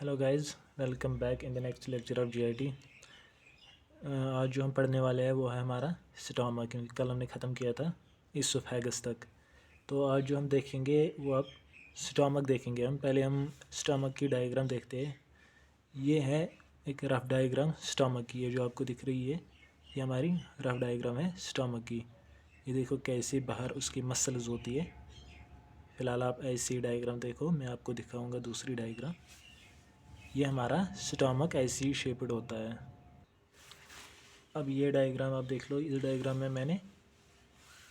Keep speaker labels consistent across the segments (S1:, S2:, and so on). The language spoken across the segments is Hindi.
S1: Hello guys, welcome back in the next lecture of GIT. आज जो हम पढ़ने वाले हैं वो है हमारा स्टोमक, क्योंकि कल हमने ख़त्म किया था इसोफेगस तक। तो आज जो हम देखेंगे वो अब स्टोमक देखेंगे। पहले हम स्टोमक की डायग्राम देखते हैं। ये है एक रफ डायग्राम स्टोमक की, ये जो आपको दिख रही है ये हमारी रफ डायग्राम है स्टोमक की। ये देखो कैसे बाहर उसकी मसल्स होती है। फ़िलहाल आप ऐसी डायग्राम देखो, मैं आपको दिखाऊँगा दूसरी डायग्राम। ये हमारा स्टोमक ऐसे ही शेप्ड होता है। अब ये डायग्राम आप देख लो। इस डायग्राम में मैंने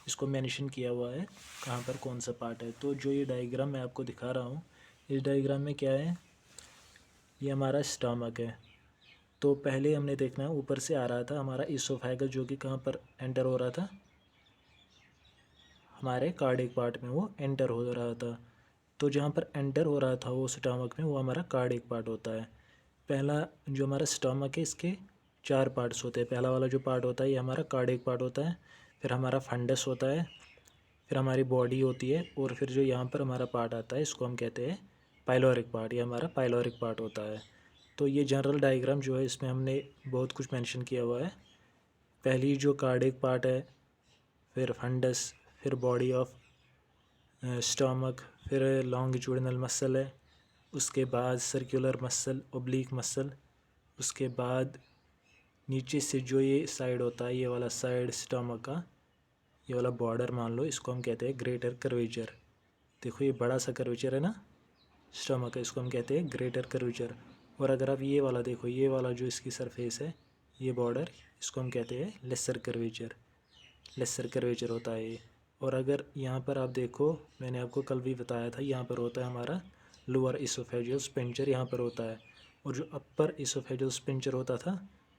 S1: इसको मेंशन किया हुआ है कहाँ पर कौन सा पार्ट है। तो जो ये डायग्राम मैं आपको दिखा रहा हूँ, इस डायग्राम में क्या है, ये हमारा स्टोमक है। तो पहले हमने देखना है, ऊपर से आ रहा था हमारा इसोफेगस, जो कि कहाँ पर एंटर हो रहा था, हमारे कार्डियक पार्ट में वो एंटर हो रहा था। तो जहाँ पर एंटर हो रहा था वो स्टोमक में, वो हमारा कार्डियक पार्ट होता है। पहला जो हमारा स्टोमक है, इसके 4 पार्ट्स होते हैं। पहला वाला जो पार्ट होता है ये हमारा कार्डियक पार्ट होता है, फिर हमारा फंडस होता है, फिर हमारी बॉडी होती है, और फिर जो यहाँ पर हमारा पार्ट आता है इसको हम कहते हैं पाइलोरिक पार्ट। ये हमारा पाइलोरिक पार्ट होता है। तो ये जनरल डायग्राम जो है इसमें हमने बहुत कुछ मेंशन किया हुआ है। पहली जो कार्डियक पार्ट है, फिर फंडस, फिर बॉडी ऑफ स्टोमक, फिर लॉन्गिट्यूडिनल मसल है, उसके बाद सर्कुलर मसल, ओब्लिक मसल, उसके बाद नीचे से जो ये साइड होता है, ये वाला साइड स्टोमक का, ये वाला बॉर्डर मान लो, इसको हम कहते हैं ग्रेटर कर्वेचर। देखो ये बड़ा सा कर्वेचर है ना स्टोमक का, इसको हम कहते हैं ग्रेटर कर्वेचर। और अगर आप ये वाला देखो, ये वाला जो इसकी सरफेस है, ये बॉर्डर, इसको हम कहते हैं लेसर कर्वेचर। लेसर कर्वेचर होता है ये। और अगर यहाँ पर आप देखो, मैंने आपको कल भी बताया था, यहाँ पर होता है हमारा लोअर इसोफेजियल स्पिंचर, यहाँ पर होता है। और जो अपर इसोफेजियल स्पिंचर होता था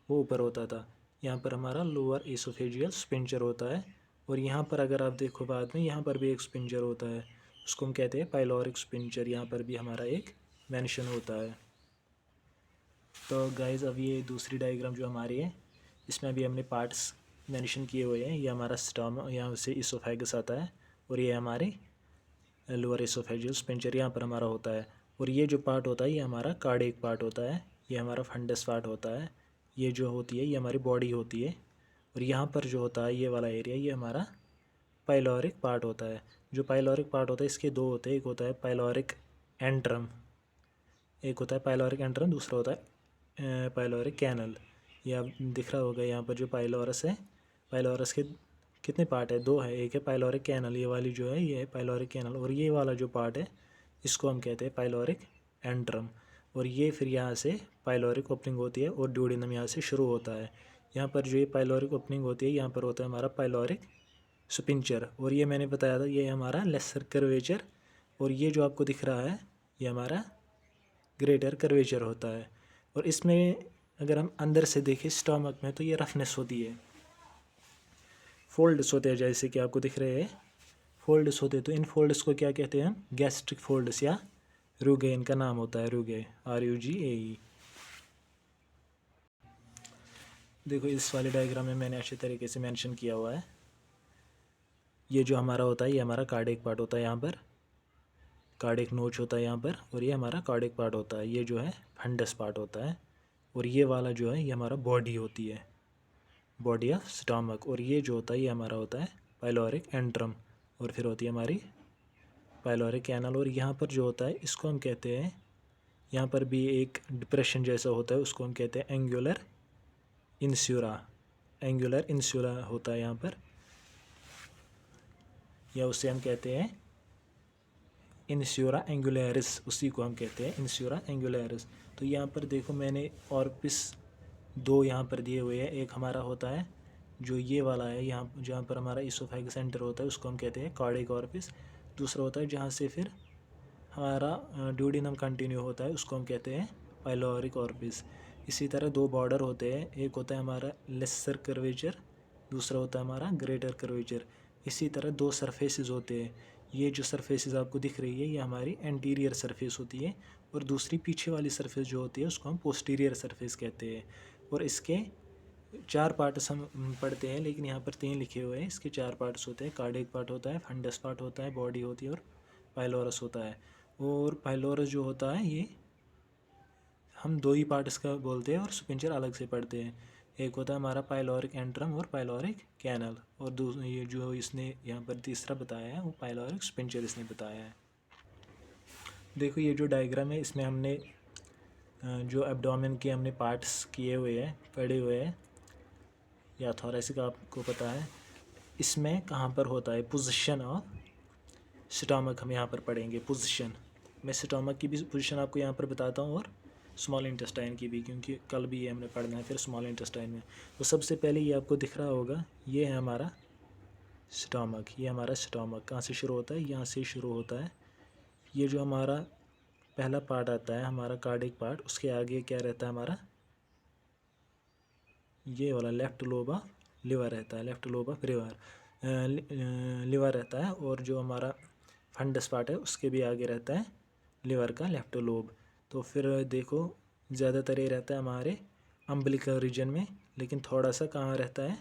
S1: वो ऊपर होता था। यहाँ पर हमारा लोअर इसोफेजियल स्पिंचर होता है। और यहाँ पर अगर आप देखो बाद में, यहाँ पर भी एक स्पिंचर होता है, उसको हम कहते हैं पाइलोरिक स्पिंचर। यहाँ पर भी हमारा एक मेंशन होता है। तो गाइज़, अब ये दूसरी डायग्राम जो हमारी है, इसमें अभी हमने पार्ट्स मेंशन किए हुए हैं। ये हमारा स्टोमक, यहाँ से इसोफेगस आता है, और ये हमारे लोअर इसोफेजियल स्पिंचर यहाँ पर हमारा होता है। और ये जो पार्ट होता है ये हमारा कार्डियक पार्ट होता है, ये हमारा फंडस पार्ट होता है, ये जो होती है ये हमारी बॉडी होती है। और यहाँ पर जो होता है ये वाला एरिया, ये हमारा पाइलोरिक पार्ट होता है। जो पाइलोरिक पार्ट होता है इसके दो होते हैं, एक होता है पाइलोरिक एंट्रम, एक होता है पाइलोरिक एंट्रम, दूसरा होता है पाइलोरिक कैनल। ये आप दिख रहा होगा यहाँ पर जो पाइलोरस है, पाइलोरस के कितने पार्ट है, दो है। एक है पाइलोरिक कैनल, ये वाली जो है ये है पाइलोरिक कैनल, और ये वाला जो पार्ट है इसको हम कहते हैं पाइलोरिक एंट्रम। और ये फिर यहाँ से पाइलोरिक ओपनिंग होती है और ड्यूडेनम यहाँ से शुरू होता है। यहाँ पर जो ये पाइलोरिक ओपनिंग होती है, यहाँ पर होता है हमारा पाइलोरिक स्पिंचर। और ये मैंने बताया था ये हमारा लेसर कर्वेचर, और ये जो आपको दिख रहा है ये हमारा ग्रेटर कर्वेचर होता है। और इसमें अगर हम अंदर से देखें स्टोमक में, तो ये रफनेस होती है, फोल्ड्स होते हैं, जैसे कि आपको दिख रहे हैं फोल्ड्स होते हैं। तो इन फोल्ड्स को क्या कहते हैं हम, गैस्ट्रिक फोल्ड्स या रूगे, इनका नाम होता है रूगे, RUGAE। देखो इस वाले डायग्राम में मैंने अच्छे तरीके से मेंशन किया हुआ है। ये जो हमारा होता है ये हमारा कार्डियक पार्ट होता है, यहाँ पर कार्डियक नोच होता है यहाँ पर, और ये हमारा कार्डियक पार्ट होता है। ये जो है फंडस पार्ट होता है, और ये वाला जो है ये हमारा बॉडी होती है, बॉडी ऑफ स्टोमक। और ये जो होता है ये हमारा होता है पाइलोरिक एंट्रम, और फिर होती है हमारी पाइलोरिक कैनल। और यहाँ पर जो होता है इसको हम कहते हैं, यहाँ पर भी एक डिप्रेशन जैसा होता है, उसको हम कहते हैं एंगुलर इंस्यूरा। एंगुलर इंस्यूरा होता है यहाँ पर, या उसे हम कहते हैं इंस्यूरा एंगुलरिस, उसी को हम कहते हैं इंस्यूरा एंगुलरिस। तो यहाँ पर देखो मैंने ऑर्पिस दो यहाँ पर दिए हुए हैं। एक हमारा होता है जो ये वाला है, यहाँ जहाँ पर हमारा इसोफेगस सेंटर होता है उसको हम कहते हैं कार्डियक ऑर्पिस। दूसरा होता है जहाँ से फिर हमारा ड्यूडेनम कंटिन्यू होता है, उसको हम कहते हैं पाइलोरिक ऑर्पिस। इसी तरह दो बॉर्डर होते हैं, एक होता है हमारा लेसर कर्वेचर, दूसरा होता है हमारा ग्रेटर कर्वेचर। इसी तरह दो सरफेसेस होते हैं। ये जो सरफेसेस आपको दिख रही है ये हमारी एंटीरियर सरफेस होती है, और दूसरी पीछे वाली सरफेस जो होती है उसको हम पोस्टीरियर सरफेस कहते हैं। और इसके 4 पार्ट्स हम पढ़ते हैं, लेकिन यहाँ पर 3 लिखे हुए हैं। इसके 4 पार्ट्स होते हैं, कार्डियक पार्ट होता है, फंडस पार्ट होता है, बॉडी होती है, और पाइलोरस होता है। और पाइलोरस जो होता है ये हम दो ही पार्ट इसका बोलते हैं और स्पिंचर अलग से पढ़ते हैं। एक होता है हमारा पाइलोरिक एंट्रम और पाइलोरिक कैनल, और ये जो इसने यहाँ पर तीसरा बताया है वो पाइलोरिक स्पिंचर इसने बताया है। देखो ये जो डायग्राम है इसमें हमने जो एब्डोमेन के हमने पार्ट्स किए हुए हैं, पढ़े हुए हैं, या थोरेसिक आपको पता है। इसमें कहाँ पर होता है पोजीशन ऑफ स्टमक, हम यहाँ पर पढ़ेंगे पोजीशन। मैं स्टमक की भी पोजीशन आपको यहाँ पर बताता हूँ और स्मॉल इंटेस्टाइन की भी, क्योंकि कल भी ये हमने पढ़ना है फिर स्मॉल इंटेस्टाइन में। तो सबसे पहले ये आपको दिख रहा होगा, ये है हमारा स्टमक। ये हमारा स्टमक कहाँ से शुरू होता है, यहाँ से शुरू होता है। ये जो हमारा पहला पार्ट आता है हमारा कार्डिक पार्ट, उसके आगे क्या रहता है हमारा, ये वाला लेफ्ट लोब ऑफ लिवर रहता है, लेफ्ट लोब ऑफ लिवर रहता है। और जो हमारा फंडस पार्ट है उसके भी आगे रहता है लिवर का लेफ्ट लोब। तो फिर देखो ज़्यादातर ये रहता है हमारे अम्बिलिकल रीजन में, लेकिन थोड़ा सा कहाँ रहता है,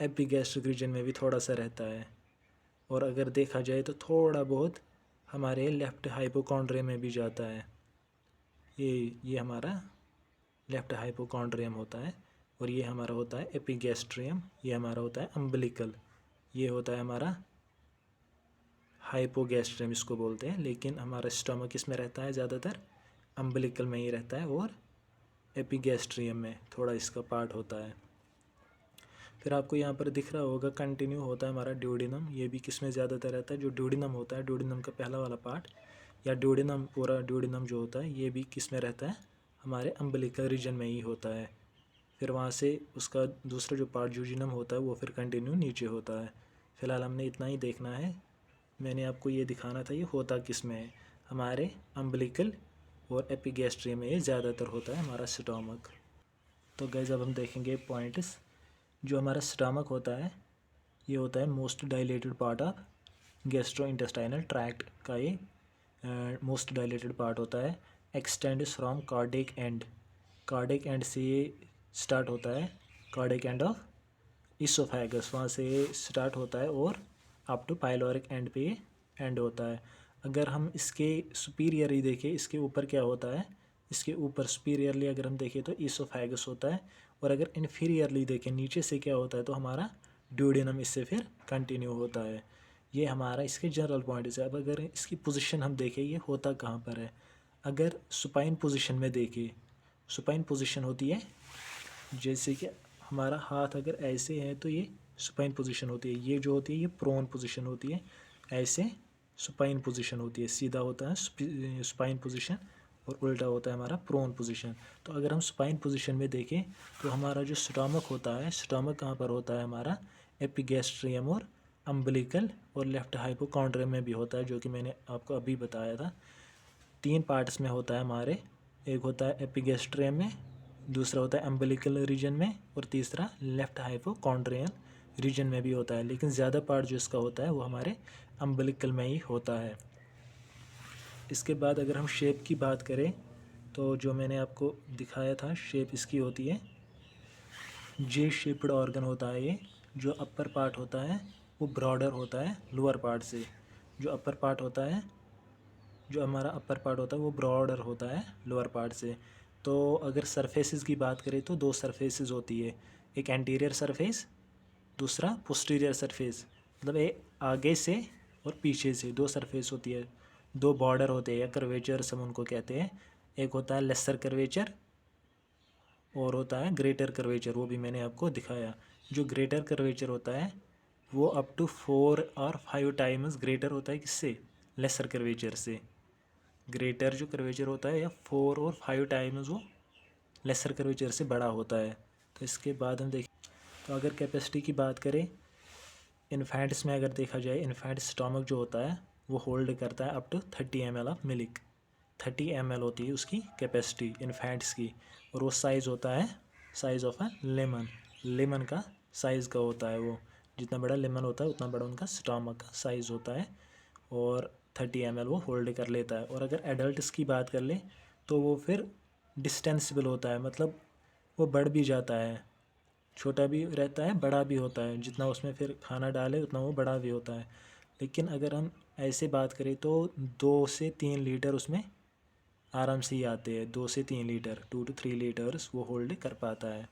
S1: एपिगैस्ट्रिक रीजन में भी थोड़ा सा रहता है। और अगर देखा जाए तो थोड़ा बहुत हमारे लेफ्ट हाइपोकॉन्ड्रियम में भी जाता है। ये हमारा लेफ्ट हाइपोकॉन्ड्रियम होता है, और ये हमारा होता है एपिगैस्ट्रियम। ये हमारा होता है अम्बिलिकल। ये होता है हमारा हाइपोगैस्ट्रियम इसको बोलते हैं, लेकिन हमारा स्टमक इसमें रहता है ज़्यादातर अम्बिलिकल में ही रहता है, और एपिगैस्ट्रियम में थोड़ा इसका पार्ट होता है। फिर आपको यहाँ पर दिख रहा होगा कंटिन्यू होता है हमारा ड्यूडिनम। ये भी किस में ज़्यादातर रहता है, जो ड्यूडिनम होता है, ड्यूडिनम का पहला वाला पार्ट या ड्यूडिनम, पूरा ड्यूडिनम जो होता है ये भी किस में रहता है, हमारे अम्बिलिकल रीजन में ही होता है। फिर वहाँ से उसका दूसरा जो पार्ट जूजिनम होता है वो फिर कंटिन्यू नीचे होता है। फ़िलहाल हमने इतना ही देखना है। मैंने आपको ये दिखाना था ये होता किस में है, हमारे अम्बिलिकल और एपिगैस्ट्रियम में ये ज़्यादातर होता है हमारा स्टमक। तो गाइस अब हम देखेंगे पॉइंट्स। जो हमारा स्टमक होता है ये होता है most dilated part of gastro intestinal tract का, ये मोस्ट डायलेटेड पार्ट होता है। Extends from cardiac and, cardiac and से ये स्टार्ट होता है, कार्डिक एंड ऑफ इसोफेगस, वहाँ से ये स्टार्ट होता है और अप टू पाइलोरिक एंड पे एंड होता है। अगर हम इसके सुपीरियरली देखें, इसके ऊपर क्या होता है, इसके ऊपर सुपीरियरली अगर हम देखें तो इसोफेगस होता है, और अगर इन्फीरियरली देखें नीचे से क्या होता है तो हमारा ड्यूडेनम इससे फिर कंटिन्यू होता है। ये हमारा इसके जनरल पॉइंट है। अब अगर इसकी पोजीशन हम देखें ये होता कहाँ पर है, अगर सुपाइन पोजीशन में देखें, सुपाइन पोजीशन होती है जैसे कि हमारा हाथ अगर ऐसे है तो ये सुपाइन पोजीशन होती है, ये जो होती है ये प्रोन पोजीशन होती है, ऐसे सुपाइन पोजीशन होती है, सीधा होता है सुपाइन पोजीशन और उल्टा होता है हमारा प्रोन पोजीशन। तो अगर हम सुपाइन पोजीशन में देखें तो हमारा जो स्टमक होता है, स्टमक कहाँ पर होता है हमारा, एपिगैस्ट्रियम और अम्बिलिकल और लेफ्ट हाइपोकॉन्ड्रियम में भी होता है, जो कि मैंने आपको अभी बताया था। 3 पार्ट्स में होता है हमारे, एक होता है एपिगैस्ट्रियम में, दूसरा होता है अम्बिलिकल रीजन में, और तीसरा लेफ्ट हाइपोकॉन्ड्रियल रीजन में भी होता है। लेकिन ज़्यादा पार्ट जो इसका होता है वो हमारे अम्बिलिकल में ही होता है। इसके बाद अगर हम शेप की बात करें तो जो मैंने आपको दिखाया था शेप इसकी होती है जे शेप्ड ऑर्गन होता है ये। जो अपर पार्ट होता है वो ब्रॉडर होता है लोअर पार्ट से, जो अपर पार्ट होता है, जो हमारा अपर पार्ट होता है वो ब्रॉडर होता है लोअर पार्ट से। तो अगर सरफेसेस की बात करें तो 2 सरफेसेस होती है, एक एंटीरियर सरफेस, दूसरा पोस्टीरियर सरफेस, मतलब ये आगे से और पीछे से 2 सरफेस होती है, 2 बॉर्डर होते हैं या कर्वेचर हम उनको कहते हैं। एक होता है लेसर कर्वेचर और होता है ग्रेटर कर्वेचर, वो भी मैंने आपको दिखाया। जो ग्रेटर कर्वेचर होता है वो अप टू 4 और 5 टाइम्स ग्रेटर होता है किससे, लेसर कर्वेचर से। ग्रेटर जो कर्वेचर होता है या 4 और 5 टाइम्स वो लेसर कर्वेचर से बड़ा होता है। तो इसके बाद हम देखें तो अगर कैपेसिटी की बात करें इन्फेंट्स में, अगर देखा जाए इन्फेंट स्टमक जो होता है वो होल्ड करता है up to 30 ml of milk. 30 ml होती है उसकी कैपेसिटी इन्फेंट्स की, और वो साइज़ होता है size of a lemon, lemon का साइज़ का होता है वो, जितना बड़ा लेमन होता है उतना बड़ा उनका स्टमक का साइज़ होता है, और 30 ml वो होल्ड कर लेता है। और अगर एडल्ट्स की बात कर ले तो वो फिर डिस्टेंसिबल होता है, मतलब वो बढ़ भी जाता है, छोटा भी रहता है बड़ा भी होता है, जितना उसमें फिर खाना डाले उतना वो बड़ा भी होता है। लेकिन अगर हम ऐसे बात करें तो 2 से 3 लीटर उसमें आराम से ही आते हैं, 2 से 3 लीटर, 2 to 3 लीटर्स वो होल्ड कर पाता है।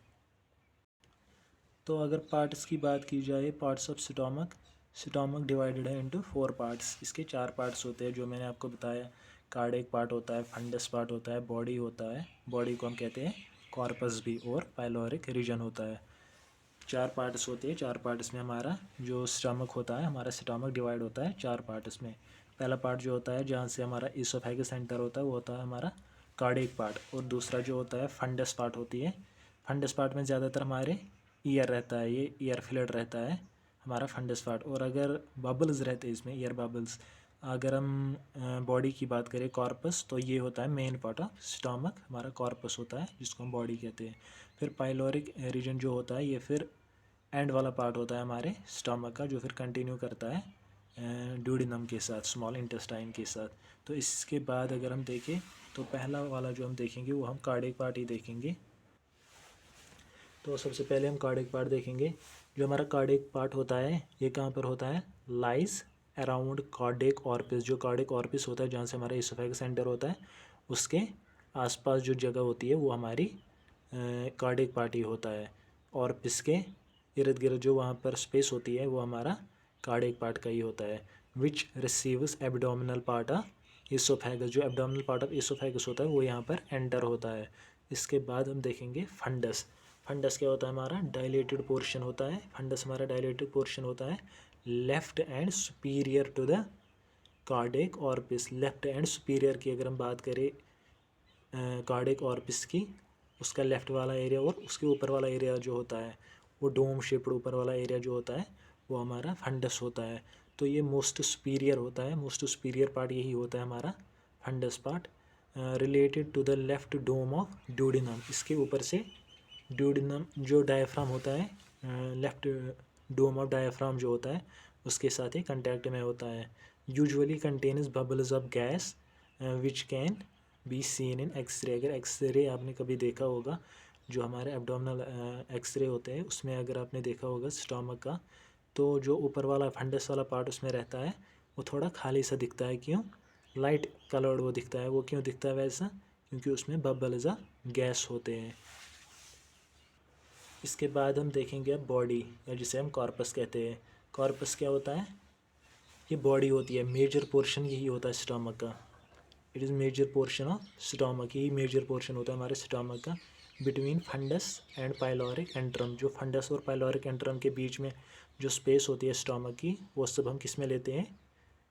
S1: तो अगर पार्ट्स की बात की जाए, parts of stomach, stomach divided है इनटू 4 पार्ट्स। इसके 4 पार्ट्स होते हैं जो मैंने आपको बताया। कार्डियक पार्ट होता है, फंडस पार्ट होता है, बॉडी होता है, बॉडी को हम कहते हैं कॉर्पस भी, और पाइलोरिक रीजन होता है। 4 पार्ट्स होते हैं। 4 पार्ट्स में हमारा जो स्टमक होता है, हमारा स्टमक डिवाइड होता है 4 पार्ट्स में। पहला पार्ट जो होता है जहाँ से हमारा इसोफेगस सेंटर होता है वो होता है हमारा कार्डियक पार्ट, और दूसरा जो होता है फंडस पार्ट होती है। फंडस पार्ट में ज़्यादातर हमारे ईयर रहता है, ये ईयर फिलर रहता है हमारा फंडस पार्ट। और अगर बबल्स रहते हैं इसमें, ईयर बबल्स, अगर हम बॉडी की बात करें कॉर्पस, तो ये होता है मेन पार्ट ऑफ स्टमक, हमारा कॉर्पस होता है जिसको हम बॉडी कहते हैं। फिर पाइलोरिक रीजन जो होता है ये फिर एंड वाला पार्ट होता है हमारे स्टमक का, जो फिर कंटिन्यू करता है ड्यूडिनम के साथ, स्मॉल इंटेस्टाइन के साथ। तो इसके बाद अगर हम देखें तो पहला वाला जो हम देखेंगे वो हम कार्डियक पार्ट ही देखेंगे। तो सबसे पहले हम कार्डियक पार्ट देखेंगे। जो हमारा कार्डियक पार्ट होता है ये कहाँ पर होता है, लाइज अराउंड कार्डियक ऑर्पिस। जो कार्डियक ऑर्पिस होता है जहाँ से हमारा इसोफेगस सेंटर होता है, उसके आसपास जो जगह होती है वो हमारी कार्डियक पार्ट ही होता है। ऑर्पिस के इर्द गिर्द जो वहाँ पर स्पेस होती है वो हमारा कार्डियक पार्ट का ही होता है। Which receives abdominal part of oesophagus. जो एब्डोमिनल पार्ट ऑफ इसोफेगस होता है वो यहाँ पर एंटर होता है। इसके बाद हम देखेंगे फंडस। फंडस क्या होता है, हमारा डायलेटेड पोर्शन होता है। फंडस हमारा डायलेटेड पोर्शन होता है left and superior to the cardiac orifice. Left and superior की अगर हम बात करें कार्डियक ऑर्पिस की, उसका लेफ्ट वाला एरिया और उसके ऊपर वाला एरिया जो होता है वो डोम शेप्ड ऊपर वाला एरिया जो होता है वो हमारा फंडस होता है। तो ये मोस्ट सुपीरियर होता है, मोस्ट सुपीरियर पार्ट यही होता है हमारा fundus part, related to the left dome of duodenum. इसके ऊपर से ड्यूडिनम जो डायफ्राम होता है, लेफ्ट डोम ऑफ डायफ्राम जो होता है उसके साथ ही कंटैक्ट में होता है। Usually contains bubbles of gas which can be seen in X-ray. अगर एक्सरे आपने कभी देखा होगा, जो हमारे एब्डोमिनल एक्सरे होते हैं उसमें अगर आपने देखा होगा स्टमक का, तो जो ऊपर वाला फंडस वाला पार्ट उसमें रहता है वो थोड़ा खाली सा दिखता है। क्यों? लाइट कलर्ड वो दिखता है। वो क्यों दिखता है वैसा? क्योंकि उसमें बबल्स ऑफ गैस होते हैं। इसके बाद हम देखेंगे अब बॉडी, या जिसे हम कॉर्पस कहते हैं। कॉर्पस क्या होता है? ये बॉडी होती है, मेजर पोर्शन यही होता है स्टमक का। It is major portion of stomach, यही मेजर पोर्शन होता है हमारे स्टमक का। Between fundus and pyloric antrum, जो फंडस और पाइलोरिक एंट्रम के बीच में जो स्पेस होती है स्टमक की, वो सब हम किस में लेते हैं?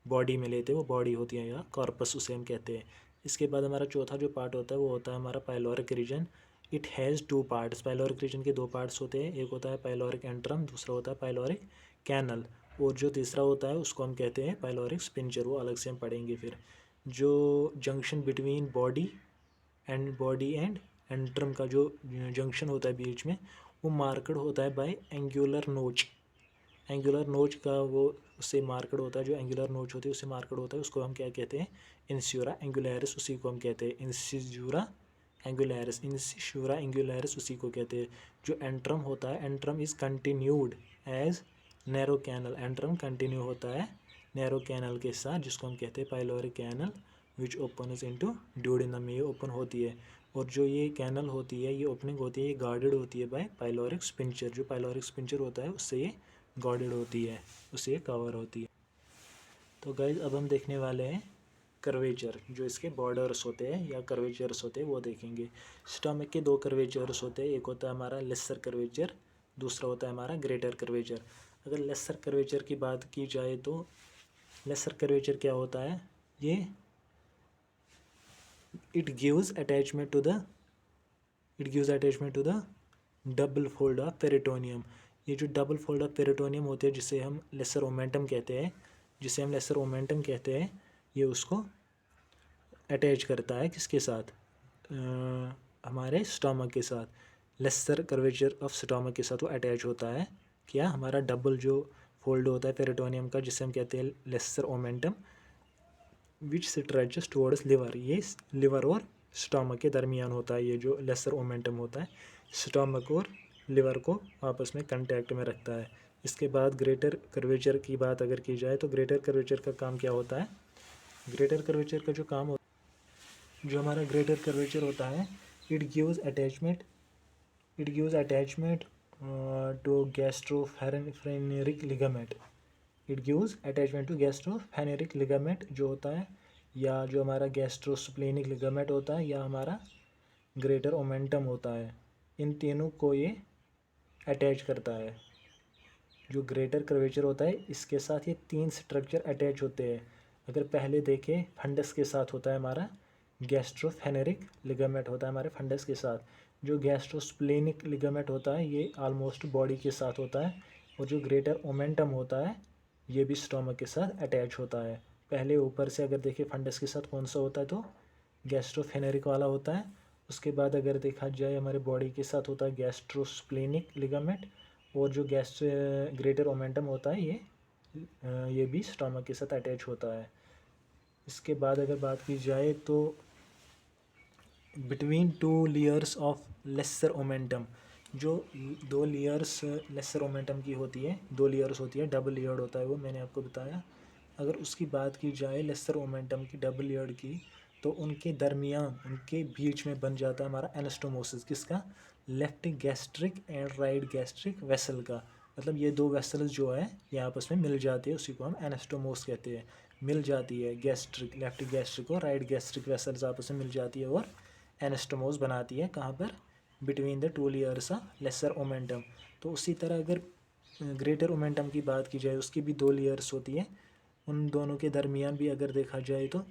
S1: बॉडी में लेते हैं। वो बॉडी होती है या कॉर्पस उसे हम कहते हैं। इसके बाद हमारा चौथा जो पार्ट होता है वो होता है हमारा pyloric region. It has 2 parts. Pyloric region के 2 पार्ट्स होते हैं, एक होता है पाइलोरिक एंट्रम, दूसरा होता है पाइलोरिक कैनल, और जो तीसरा होता है उसको हम कहते हैं पाइलोरिक स्पिंचर। वो अलग से हम पढ़ेंगे फिर। जो junction between body and antrum का जो जंक्शन होता है बीच में, वो मार्कड होता है बाय एंगुलर नोच। एंगुलर नोच का वो उससे मार्कड होता है, जो एंगुलर नोच होती है उससे मार्कड होता है, उसको हम क्या कहते हैं? इंस्यूरा एंगुलैरिस, उसी को हम कहते हैं इंसिजूरा एंगुलैरिस। इंसिशूरा एंगुलैरिस उसी को कहते हैं। जो एंट्रम होता है, antrum is continued as narrow canal. Antrum continue होता है नैरो कैनल के साथ, जिसको हम कहते हैं pyloric canal, which opens into duodenum. ये ओपन होती है, और जो ये कैनल होती है, ये ओपनिंग होती है, ये गार्डेड होती है बाय पाइलोरिक स्पिंचर। जो पाइलोरिक स्पिंचर होता है उससे ये गार्डेड होती है, उससे कवर होती है। तो गाइज अब हम देखने वाले हैं कर्वेचर, जो इसके बॉर्डर्स होते हैं या कर्वेचर्स होते हैं वो देखेंगे। स्टमक के 2 कर्वेचर्स होते हैं, एक होता है हमारा लेसर कर्वेचर, दूसरा होता है हमारा ग्रेटर कर्वेचर। अगर लेसर कर्वेचर की बात की जाए तो लेसर कर्वेचर क्या होता है? ये it gives attachment to the double fold of peritoneum. ये जो डबल फोल्ड ऑफ पेरिटोनियम होते हैं जिसे हम लेसर ओमेंटम कहते हैं, ये उसको अटैच करता है किसके साथ? हमारे स्टमक के साथ। लेसर कर्वेचर ऑफ स्टमक के साथ वो अटैच होता है। क्या? हमारा डबल जो फोल्ड होता है पेरिटोनियम का, जिसे हम कहते हैं लेसर ओमेंटम, विच स्ट्रेचेस टुवर्ड्स लिवर। ये लिवर और स्टमक के दरमियान होता है। ये जो लेसर ओमेंटम होता है स्टमक और लिवर को आपस में कंटैक्ट में रखता है। इसके बाद ग्रेटर कर्वेचर की बात अगर की जाए तो ग्रेटर कर्वेचर का काम क्या होता है? ग्रेटर कर्वेचर का जो काम जो हमारा ग्रेटर कर्वेचर होता है, it gives attachment to gastrophrenic ligament. It gives attachment to gastrophrenic ligament जो होता है, या जो हमारा गैस्ट्रोस्प्लेनिक लिगामेंट होता है, या हमारा ग्रेटर ओमेंटम होता है, इन तीनों को ये अटैच करता है। जो ग्रेटर कर्वेचर होता है इसके साथ ये तीन स्ट्रक्चर अटैच होते हैं। अगर पहले देखें, फंडस के साथ होता है हमारा गैस्ट्रोफेनेरिक लिगामेंट होता है हमारे फंडस के साथ। जो गैस्ट्रोस्प्लेनिक लिगामेंट होता है ये ऑलमोस्ट बॉडी के साथ होता है, और जो ग्रेटर ओमेंटम होता है ये भी स्टोमक के साथ अटैच होता है। पहले ऊपर से अगर देखें फंडस के साथ कौन सा होता है, तो गैस्ट्रोफेनेरिक वाला होता है। उसके बाद अगर देखा जाए हमारे बॉडी के साथ होता है गैस्ट्रोस्प्लेनिक लिगामेंट, और जो ग्रेटर ओमेंटम होता है ये भी स्टोमक के साथ अटैच होता है। इसके बाद अगर बात की जाए तो between two layers of lesser omentum, जो दो लेयर्स लेसर ओमेंटम की होती है, दो लेयर्स होती है, डबल लेयर्ड होता है वो, मैंने आपको बताया। अगर उसकी बात की जाए लेसर ओमेंटम की, डबल लेयर्ड की, तो उनके दरमियान, उनके बीच में बन जाता है हमारा एनास्टोमोसिस। किसका? Left gastric and right gastric vessel का। मतलब ये दो वेसल्स जो है ये आपस में मिल जाती है, उसी को हम एनास्टोमोस कहते हैं। मिल जाती है गैस्ट्रिक, लेफ्ट गैस्ट्रिक और राइट गैस्ट्रिक वेसल्स आपस में मिल जाती है और एनास्टोमोस बनाती है। कहाँ पर? Between the two layers of lesser omentum. तो उसी तरह अगर ग्रेटर ओमेंटम की बात की जाए, उसकी भी दो लेयर्स होती है। उन दोनों के दरमियान भी अगर देखा जाए तो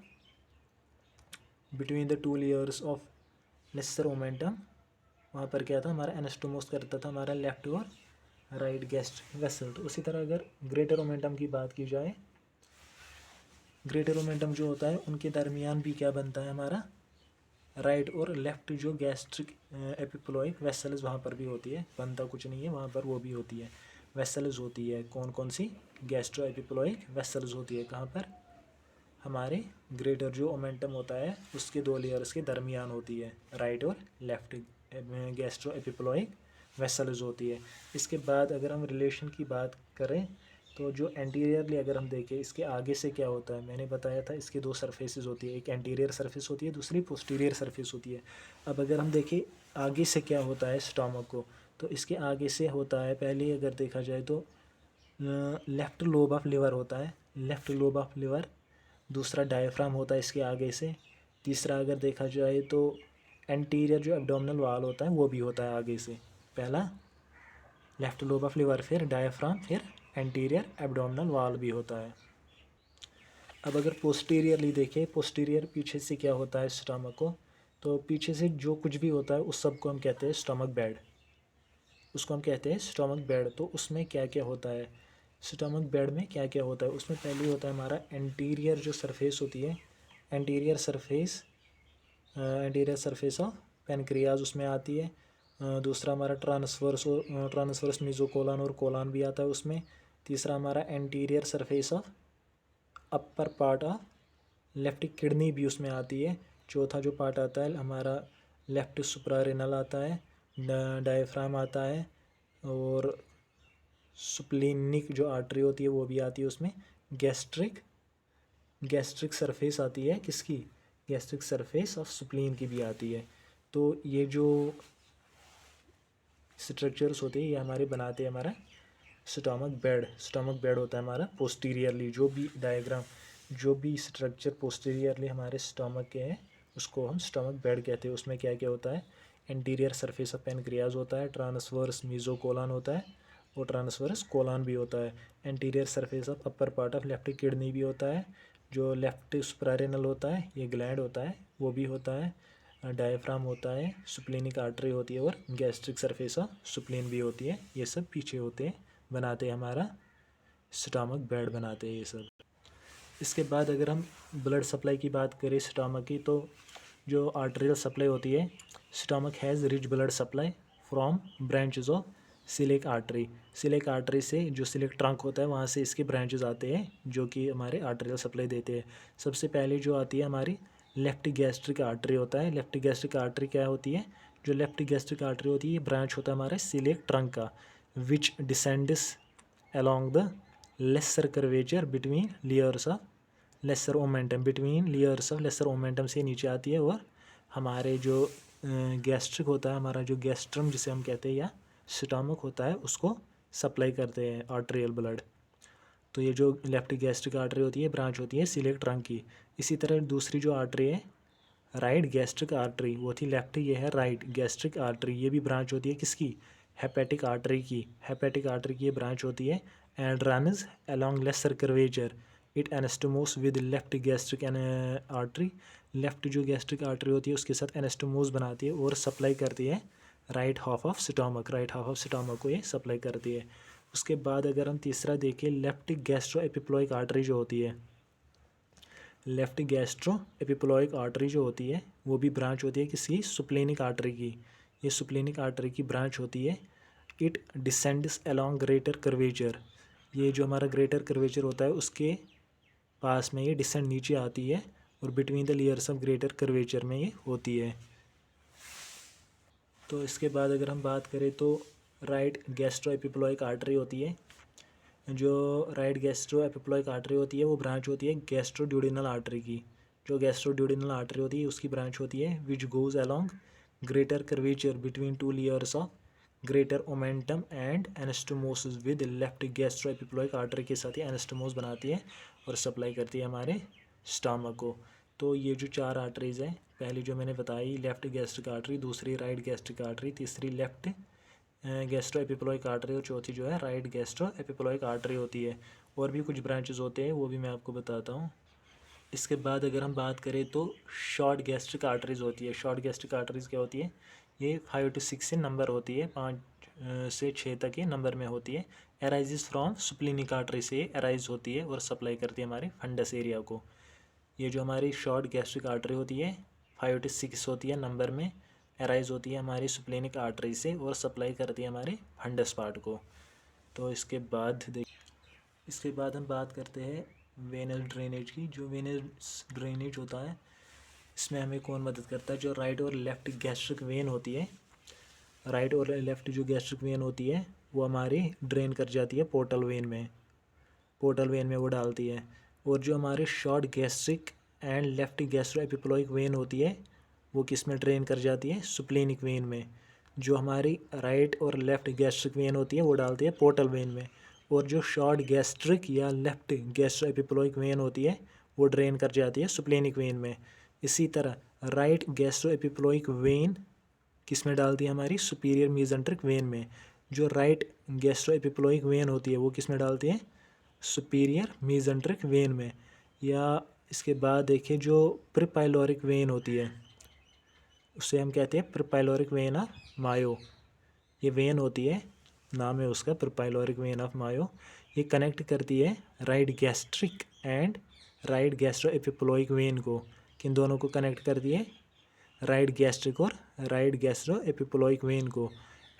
S1: between the two layers of lesser omentum, वहाँ पर क्या था, हमारा एनास्टोमोस करता था हमारा लेफ्ट और राइट गैस्ट्रिक वेसल। तो उसी तरह अगर ग्रेटर ओमेंटम की बात की जाए, ग्रेटर ओमेंटम जो होता है उनके दरमियान भी क्या बनता है हमारा, राइट और लेफ्ट जो गैस्ट्रिक एपिप्लोइक वेसल्स वहाँ पर भी होती है। बनता कुछ नहीं है वहाँ पर, वो भी होती है, वेसल्स होती है। कौन कौन सी? गैस्ट्रो एपिप्लोइक वेसल्स होती है। कहाँ पर? हमारे ग्रेटर जो ओमेंटम होता है उसके दो लेयर्स के दरमियान होती है, राइट और लेफ्ट गैस्ट्रो एपिप्लोइक वेसल्स होती है। इसके बाद अगर हम रिलेशन की बात करें तो जो एंटीरियरली अगर हम देखें, इसके आगे से क्या होता है, मैंने बताया था इसके दो सरफेसेस होती है, एक एंटीरियर सरफेस होती है, दूसरी पोस्टीरियर सरफेस होती है। अब अगर हम देखें आगे से क्या होता है स्टोमक को, तो इसके आगे से होता है, पहले अगर देखा जाए तो लेफ्ट लोब ऑफ लिवर होता है, लेफ्ट लोब ऑफ लिवर। दूसरा डायफ्राम होता है इसके आगे से। तीसरा अगर देखा जाए तो एंटीरियर जो एब्डोमिनल वाल होता है वो भी होता है आगे से। पहला लेफ्ट लोब ऑफ लिवर, फिर डायफ्राम, फिर एंटीरियर एब्डोमिनल वाल भी होता है। अब अगर पोस्टीरियरली देखें, पोस्टीरियर पीछे से क्या होता है स्टमक को, तो पीछे से जो कुछ भी होता है उस सब को हम कहते हैं स्टमक बेड, उसको हम कहते हैं स्टमक बेड। तो उसमें क्या क्या होता है, स्टमक बेड में क्या क्या होता है, उसमें पहले होता है हमारा एंटीरियर जो सरफेस होती है, एंटीरियर सरफेस ऑफ पेनक्रियाज उसमें आती है। दूसरा हमारा ट्रांसवर्स मीजोकोलन और कोलन भी आता है उसमें। तीसरा हमारा anterior surface of upper part of left kidney भी उसमें आती है। चौथा जो पार्ट आता है हमारा लेफ्ट सुप्रारेनल आता है, डायफ्राम आता है, और सुप्लिनिक जो आर्टरी होती है वो भी आती है उसमें। गैस्ट्रिक सरफेस आती है किसकी, गैस्ट्रिक सरफेस ऑफ सुप्लीन की भी आती है। तो ये जो स्ट्रक्चर्स होते हैं ये हमारे बनाते हैं हमारा स्टमक बेड होता है हमारा पोस्टीरियरली। जो भी डायग्राम, जो भी स्ट्रक्चर पोस्टीरियरली हमारे स्टमक के हैं उसको हम स्टमक बेड कहते हैं। उसमें क्या क्या होता है, एंटीरियर सरफेस ऑफ पेनक्रियाज होता है, ट्रांसवर्स मीजोकोलन होता है और ट्रांसवर्स कोलन भी होता है। Anterior surface of upper part of left kidney भी होता है। जो लेफ्ट सुप्रारेनल होता है ये ग्लैंड होता है वो भी होता है। डायफ्राम होता है, सुप्लिनिक आर्टरी होती है और गैस्ट्रिक सरफेस ऑफ सुप्लिन भी होती है। ये सब पीछे होते हैं, बनाते हैं हमारा स्टमक बेड बनाते हैं ये सब। इसके बाद अगर हम ब्लड सप्लाई की बात करें स्टमक की, तो जो आर्टरियल सप्लाई होती है, stomach has rich blood supply from branches of सिलिक आर्टरी। सिलिक आर्टरी से जो सिलिक ट्रंक होता है वहाँ से इसके ब्रांचेज आते हैं जो कि हमारे आर्टरियल सप्लाई देते हैं। सबसे पहले जो आती है हमारी लेफ्ट गैस्ट्रिक आर्टरी होता है। लेफ्ट गैस्ट्रिक आर्टरी क्या होती है, जो लेफ्ट गैस्ट्रिक आर्टरी होती है ये ब्रांच होता है हमारे सिलिक ट्रंक का, which descends along the lesser curvature between layers of lesser omentum, between layers of lesser omentum से नीचे आती है और हमारे जो गैस्ट्रिक होता है, हमारा जो गैस्ट्रम जिसे हम कहते हैं या स्टमक होता है, उसको सप्लाई करते हैं आर्टेरियल ब्लड। तो ये जो लेफ्ट गैस्ट्रिक आर्टरी होती है ब्रांच होती है सीलिएक ट्रंक की। इसी तरह दूसरी जो आर्टरी है राइट गैस्ट्रिक आर्टरी, वो थी लेफ्ट, ये है राइट गैस्ट्रिक आर्टरी, ये भी ब्रांच होती है किसकी, हेपेटिक आर्टरी की। हेपेटिक आर्टरी की ये ब्रांच होती है and runs along lesser curvature, it anastomoses with left gastric artery. Left जो गैस्ट्रिक आर्टरी होती है उसके साथ एनास्टोमोस बनाती है और सप्लाई करती है right half of stomach, right half of stomach को ये सप्लाई करती है। उसके बाद अगर हम तीसरा देखें, लेफ्ट गैस्ट्रो एपिप्लॉइक आर्टरी जो होती है, लेफ्ट गैस्ट्रो एपिप्लॉइक आर्टरी जो होती है वो भी ब्रांच होती है किसी सुप्लेनिक आर्टरी की। ये सुप्लेनिक आर्टरी की ब्रांच होती है। It descends along greater curvature, ये जो हमारा ग्रेटर कर्वेचर होता है उसके पास में ये डिसेंड नीचे आती है और between the layers of greater curvature में ये होती है। तो इसके बाद अगर हम बात करें तो राइट गैस्ट्रो एपिप्लॉइक आर्टरी होती है। जो राइट गैस्ट्रो एपिप्लॉइक आर्टरी होती है वो ब्रांच होती है गैस्ट्रोड्यूडिनल आर्टरी की। जो गैस्ट्रोड्यूडिनल आर्टरी होती है उसकी ब्रांच होती है which goes along greater curvature between two layers of greater omentum and anastomosis with left gastro epiploic artery के साथ ही एनास्टोमोस बनाती है और सप्लाई करती है हमारे स्टमक को। तो ये जो चार आर्टरीज़ हैं, पहली जो मैंने बताई लेफ्ट गैस्ट्रिक आर्टरी, दूसरी राइट गैस्ट्रिक आर्टरी, तीसरी लेफ्ट गैस्ट्रो एपिप्लॉइक आर्टरी और चौथी जो है राइट गैस्ट्रो एपिप्लॉइक आर्टरी होती है। और भी कुछ ब्रांचेस होते हैं वो भी मैं आपको बताता हूँ। इसके बाद अगर हम बात करें तो शॉर्ट गैस्ट्रिक आर्टरीज़ होती है। शॉर्ट गैस्ट्रिक आर्टरीज़ क्या होती है, ये 5 to 6 से नंबर होती है, 5 से 6 तक के नंबर में होती है। एराइजेस फ्रॉम सुप्लिनिक आर्टरी से एराइज होती है और सप्लाई करती है हमारे फंडस एरिया को। ये जो हमारी शॉर्ट गैस्ट्रिक आर्टरी होती है 5 to 6 होती है नंबर में, एराइज होती है हमारी सुप्लेनिक आर्टरी से और सप्लाई करती है हमारे फंडस पार्ट को। तो इसके बाद हम बात करते हैं वेनस ड्रेनेज की। जो वेनस ड्रेनेज होता है इसमें हमें कौन मदद करता है, जो राइट और लेफ्ट गैस्ट्रिक वेन होती है, राइट और लेफ्ट जो गैस्ट्रिक वेन होती है वो हमारी ड्रेन कर जाती है पोर्टल वेन में, पोर्टल वेन में वो डालती है। और जो हमारे short gastric and left gastro epiploic when होती है वो किस में ड्रेन कर जाती है, सुप्लेनिक वेन में। जो हमारी राइट और लेफ्ट गैस्ट्रिक वेन होती है वो डालती है पोर्टल वेन में। और जो शॉर्ट गैस्ट्रिक या लेफ्ट गैस्ट्रो एपिप्लॉइक वेन होती है वो ड्रेन कर जाती है सुप्लेनिक वेन में। इसी तरह राइट गैस्ट्रो एपिप्लॉइक वेन किस में डालती है, हमारी सुपीरियर मीजेंट्रिक वेन में। जो राइट गैस्ट्रो एपिप्लॉइक वेन होती है वो किस में डालती है, सुपीरियर मीजेंट्रिक वेन में। या इसके बाद देखिए जो प्रीपाइलोरिक वेन होती है उसे हम कहते हैं प्रीपाइलोरिक वेन ऑफ मायो। ये वेन होती है, नाम है उसका प्रीपाइलोरिक वेन ऑफ मायो। ये कनेक्ट करती है right gastric and right gastro epiploic when को। किन दोनों को कनेक्ट करती है, राइट गैस्ट्रिक और राइट गैस्ट्रो एपिप्लॉइक वेन को।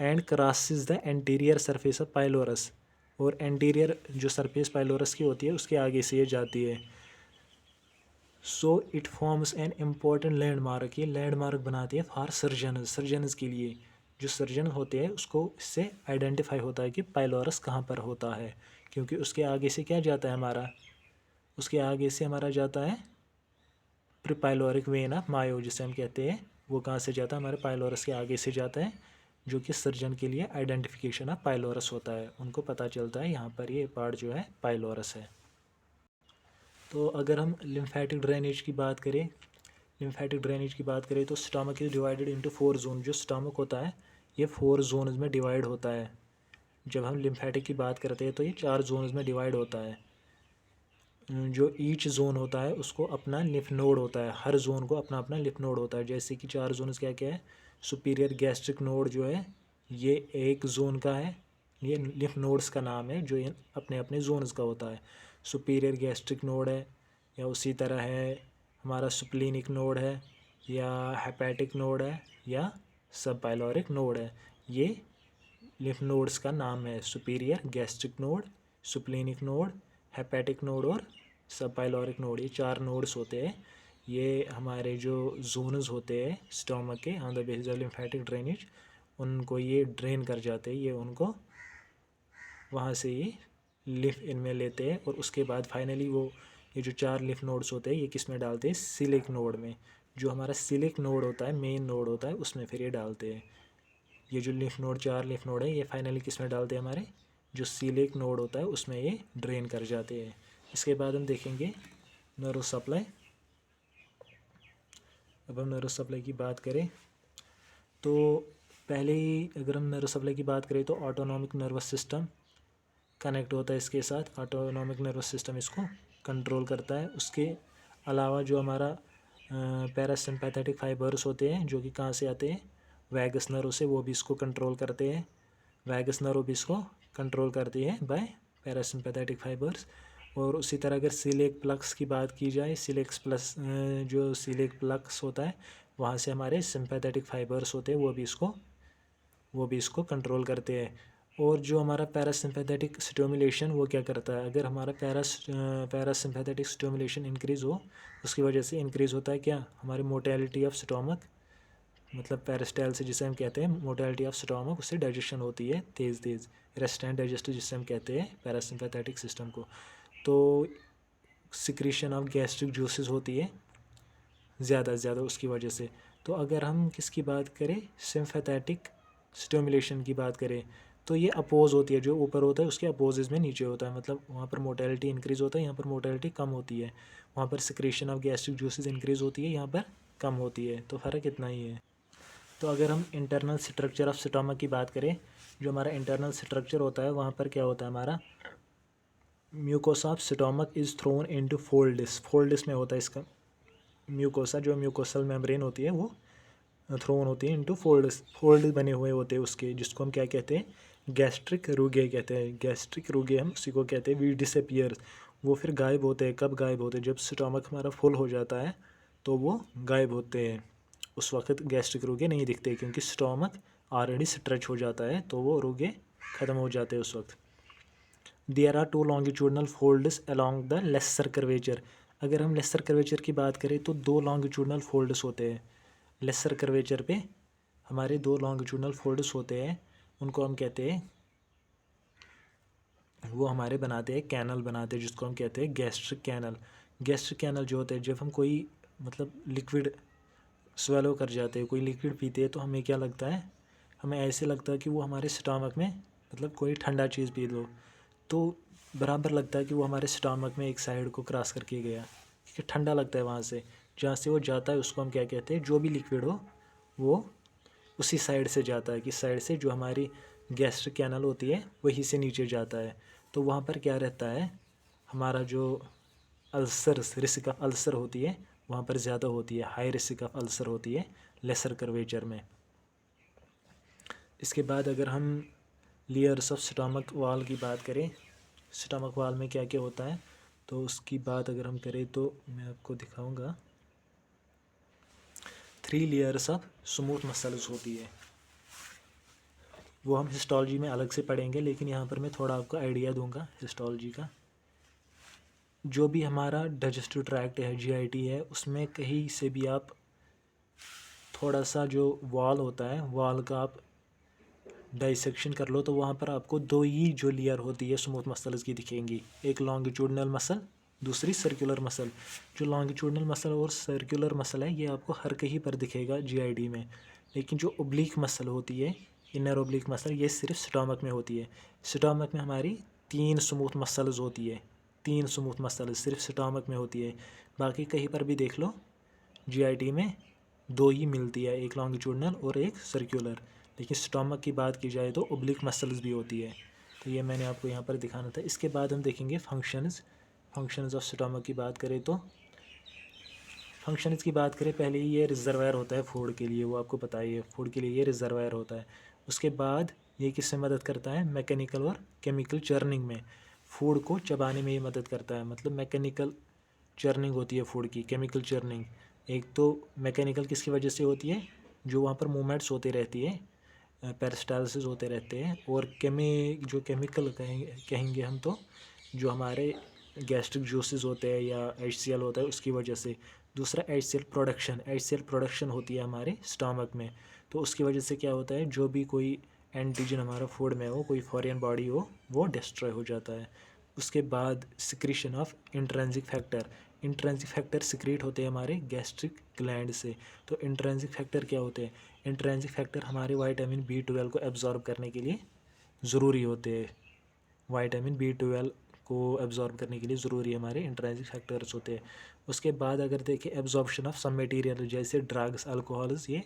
S1: And crosses the anterior surface of pylorus, और एंटीरियर जो सरफेस पाइलोरस की होती है उसके आगे से ये जाती है। So it forms an important landmark, ये लैंडमार्क बनाती है फॉर सर्जनस के लिए। जो सर्जन होते हैं उसको इससे आइडेंटिफाई होता है कि पाइलोरस कहाँ पर होता है, क्योंकि उसके आगे से क्या जाता है हमारा, उसके आगे से हमारा जाता है प्रीपाइलोरिक वेन ऑफ मायो जिसे हम कहते हैं। वो कहाँ से जाता है, हमारे पाइलोरस के आगे से जाता है, जो कि सर्जन के लिए आइडेंटिफिकेशन ऑफ पाइलोरस होता है। उनको पता चलता है यहाँ पर ये पार्ट जो है पाइलोरस है। तो अगर हम लिम्फेटिक ड्रेनेज की बात करें, लिम्फेटिक ड्रेनेज की बात करें तो stomach is divided into 4 zone. जो स्टमक होता है ये 4 जोन्स में डिवाइड होता है। जब हम लिम्फेटिक की बात करते हैं तो ये 4 जोन्स में डिवाइड होता है। जो ईच जोन होता है उसको अपना लिम्फ नोड होता है, हर जोन को अपना अपना लिम्फ नोड होता है। जैसे कि 4 जोन्स क्या क्या है, सुपीरियर गैस्ट्रिक नोड जो है ये एक जोन का है, ये लिम्फ नोड्स का नाम है जो ये अपने अपने जोन्स का होता है। सुपीरियर गैस्ट्रिक नोड है, या उसी तरह है हमारा सुप्लिनिक नोड है, या हेपेटिक नोड है, या सब पाइलोरिक नोड है। ये लिम्फ नोड्स का नाम है, superior gastric node, suprasplenic node, hepatic node और सब पाइलोरिक नोड। ये 4 नोड्स होते हैं। ये हमारे जो जोन्स होते हैं स्टोमक के on the basis of lymphatic drainage, उनको ये ड्रेन कर जाते हैं, ये उनको वहाँ से ये लिम्फ इनमें लेते हैं और उसके बाद फाइनली वो ये जो 4 लिफ नोड्स होते हैं ये किस में डालते हैं, सिलिक नोड में। जो हमारा सिलिक नोड होता है, मेन नोड होता है, उसमें फिर ये डालते हैं। ये जो लिफ नोड 4 लिफ नोड है ये फाइनली किस में डालते हैं, हमारे जो सिलिक नोड होता है उसमें ये ड्रेन कर जाते हैं। इसके बाद हम देखेंगे नर्व सप्लाई। अब हम नर्व सप्लाई की बात करें तो पहले ही अगर हम नर्व सप्लाई की बात करें तो ऑटोनॉमिक नर्वस सिस्टम कनेक्ट होता है इसके साथ। ऑटोनॉमिक नर्वस सिस्टम इसको कंट्रोल करता है। उसके अलावा जो हमारा पैरासिम्पैथेटिक फाइबर्स होते हैं जो कि कहाँ से आते हैं, वैगस नर्व से, वो भी इसको कंट्रोल करते हैं। वैगस नर्व भी इसको कंट्रोल करती है बाय पैरासिम्पैथेटिक फाइबर्स। और उसी तरह अगर सिलिक प्लक्स की बात की जाए, सिलिक्स प्लस जो सिलिक प्लक्स होता है वहाँ से हमारे सिम्पैथेटिक फाइबर्स होते हैं, वो भी इसको कंट्रोल करते हैं। और जो हमारा पैरासिम्पैथेटिक स्टिमुलेशन वो क्या करता है, अगर हमारा पैरासिम्पैथेटिक स्टिमुलेशन इंक्रीज़ हो उसकी वजह से इंक्रीज़ होता है क्या, हमारी मोटेलिटी ऑफ स्टोमक, मतलब पेरिस्टाइल से जिसे हम कहते हैं मोटेलिटी ऑफ स्टोमक, उससे डाइजेशन होती है तेज़ रेस्टेंट डाइजेस्टिव जिसे हम कहते हैं पैरासिम्पैथेटिक सिस्टम को। तो सिक्रीशन ऑफ गैस्ट्रिक जूसेस होती है ज़्यादा से ज़्यादा उसकी वजह से। तो अगर हम किसकी बात करें, सिम्पैथेटिक स्टिमुलेशन की बात करें तो ये अपोज होती है, जो ऊपर होता है उसके अपोजिस में नीचे होता है, मतलब वहाँ पर मोटेलिटी इंक्रीज़ होता है, यहाँ पर मोटेलिटी कम होती है। वहाँ पर secretion of gastric juices increase होती है, यहाँ पर कम होती है, तो फ़र्क इतना ही है। तो अगर हम इंटरनल स्ट्रक्चर ऑफ स्टमक की बात करें, जो हमारा इंटरनल स्ट्रक्चर होता है वहाँ पर क्या होता है, हमारा mucosa of stomach is thrown into folds में होता है इसका म्यूकोसा, जो म्यूकोसल मेम्ब्रेन होती है वो थ्रोन होती है इनटू फोल्ड बने हुए होते हैं उसके, जिसको हम क्या कहते हैं, गैस्ट्रिक रूगे कहते हैं। गैस्ट्रिक रूगे हम उसी को कहते हैं। वी डिसअपियर, वो फिर गायब होते हैं। कब गायब होते हैं, जब स्टमक हमारा फुल हो जाता है तो वो गायब होते हैं। उस वक्त गैस्ट्रिक रूगे नहीं दिखते क्योंकि स्टमक ऑलरेडी स्ट्रेच हो जाता है, तो वो रूगे ख़त्म हो जाते हैं उस वक्त। There are 2 longitudinal folds along the lesser curvature. अगर हम लेसर कर्वेचर की बात करें तो 2 लॉन्गिट्यूडनल फोल्ड्स होते हैं लेसर कर्वेचर पे। हमारे 2 लॉन्गिट्यूडनल फोल्ड्स होते हैं, उनको हम कहते हैं, वो हमारे बनाते हैं कैनल बनाते हैं, जिसको हम कहते हैं गैस्ट्रिक कैनल। गैस्ट्रिक कैनल जो होते हैं, जब हम कोई मतलब लिक्विड स्वेलो कर जाते हैं, कोई लिक्विड पीते हैं तो हमें क्या लगता है, हमें ऐसे लगता है कि वो हमारे स्टमक में, मतलब कोई ठंडा चीज़ पी लो तो बराबर लगता है कि वो हमारे स्टमक में एक साइड को क्रॉस करके गया, क्योंकि ठंडा लगता है वहाँ से, जहाँ से वो जाता है उसको हम क्या कहते हैं, जो भी लिक्विड हो वो उसी साइड से जाता है, किस साइड से, जो हमारी गैस्ट्रिक कैनल होती है वहीं से नीचे जाता है। तो वहाँ पर क्या रहता है, हमारा जो अल्सर, रिस्क ऑफ अल्सर होती है वहाँ पर ज़्यादा होती है, हाई रिस्क ऑफ अल्सर होती है लेसर कर्वेचर में। इसके बाद अगर हम लेयर्स ऑफ स्टमक वाल की बात करें, स्टमक वाल में क्या क्या होता है, तो उसकी बात अगर हम करें तो मैं आपको दिखाऊंगा। 3 लेयर्स ऑफ स्मूथ मसल्स होती है, वो हम हिस्टोलॉजी में अलग से पढ़ेंगे, लेकिन यहाँ पर मैं थोड़ा आपको आइडिया दूंगा हिस्टोलॉजी का। जो भी हमारा डाइजेस्टिव ट्रैक्ट है, जीआईटी है, उसमें कहीं से भी आप थोड़ा सा जो वॉल होता है, वॉल का आप डाइसेक्शन कर लो तो वहाँ पर आपको 2 ही जो लेयर होती है स्मूथ मसल्स की दिखेंगी, एक लॉन्गिट्यूडनल मसल, दूसरी सर्कुलर मसल। जो लॉन्गिट्यूडनल मसल और सर्कुलर मसल है ये आपको हर कहीं पर दिखेगा जीआईडी में, लेकिन जो ओब्लिक मसल होती है, इनर ओब्लिक मसल, ये सिर्फ स्टमक में होती है। स्टमक में हमारी 3 स्मूथ मसल्स होती है, 3 स्मूथ मसल्स सिर्फ स्टमक में होती है। बाकी कहीं पर भी देख लो जीआईडी में 2 ही मिलती है, एक लॉन्गिट्यूडनल और एक सर्कुलर। लेकिन स्टमक की बात की जाए तो ओब्लिक मसल्स भी होती है। तो ये मैंने आपको यहाँ पर दिखाना था। इसके बाद हम देखेंगे फंक्शंस ऑफ स्टमक की बात करें तो फंक्शंस की बात करें, पहले ही ये रिजर्वायर होता है फूड के लिए, वो आपको पता ही है, फूड के लिए ये रिजर्वायर होता है। उसके बाद ये किससे मदद करता है, मैकेनिकल और केमिकल चर्निंग में, फूड को चबाने में ये मदद करता है। मतलब मैकेनिकल चर्निंग होती है फूड की, केमिकल चर्निंग। एक तो मैकेनिकल किसकी वजह से होती है, जो वहाँ पर मूवमेंट्स होती रहती है, पेरिस्टालसिस होते रहते हैं। और जो केमिकल कहेंगे हम, तो जो हमारे गैस्ट्रिक जूसेस होते हैं या HCl होता है उसकी वजह से। दूसरा HCl प्रोडक्शन होती है हमारे स्टमक में, तो उसकी वजह से क्या होता है, जो भी कोई एंटीजन हमारा फूड में हो, कोई फॉरेन बॉडी हो, वो डिस्ट्रॉय हो जाता है। उसके बाद secretion of intrinsic factor. Intrinsic factor secrete होते हैं हमारे गैस्ट्रिक ग्लैंड से। तो इंट्रेंसिक फैक्टर क्या होते हैं? इंट्रेंसिक फैक्टर हमारे विटामिन B12 को एब्जॉर्ब करने के लिए ज़रूरी होते हैं। विटामिन B12 को एब्जॉर्ब करने के लिए ज़रूरी हमारे इंट्रेंसिक फैक्टर्स होते हैं। उसके बाद अगर देखें एब्जॉर्प्शन ऑफ सम मटेरियल जैसे ड्रग्स, अल्कोहल्स, ये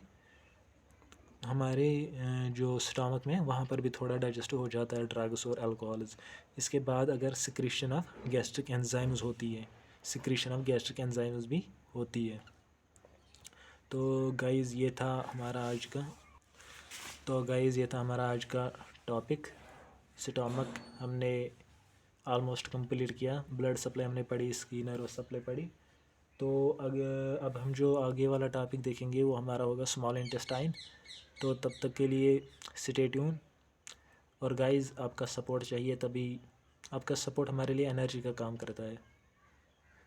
S1: हमारे जो स्टमक में वहाँ पर भी थोड़ा डाइजेस्ट हो जाता है ड्रग्स और अल्कोहल्स। इसके बाद अगर सिक्रीशन ऑफ गैस्ट्रिक एंजाइम्स होती है, सिक्रीशन ऑफ गैस्ट्रिक एंजाइम्स भी होती है। तो गाइज़ ये था हमारा आज का टॉपिक। स्टमक हमने ऑलमोस्ट कंप्लीट किया। ब्लड सप्लाई हमने पढ़ी, इसकी नर्वस सप्लाई पढ़ी। तो अब हम जो आगे वाला टॉपिक देखेंगे वो हमारा होगा स्मॉल इंटेस्टाइन। तो तब तक के लिए स्टे ट्यून। और गाइज़ आपका सपोर्ट चाहिए, तभी आपका सपोर्ट हमारे लिए एनर्जी का काम करता है।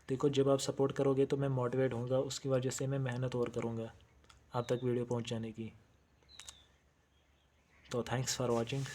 S1: देखो जब आप सपोर्ट करोगे तो मैं मोटिवेट होऊंगा, उसकी वजह से मैं मेहनत और करूँगा आप तक वीडियो पहुंचाने की। तो थैंक्स फॉर वॉचिंग।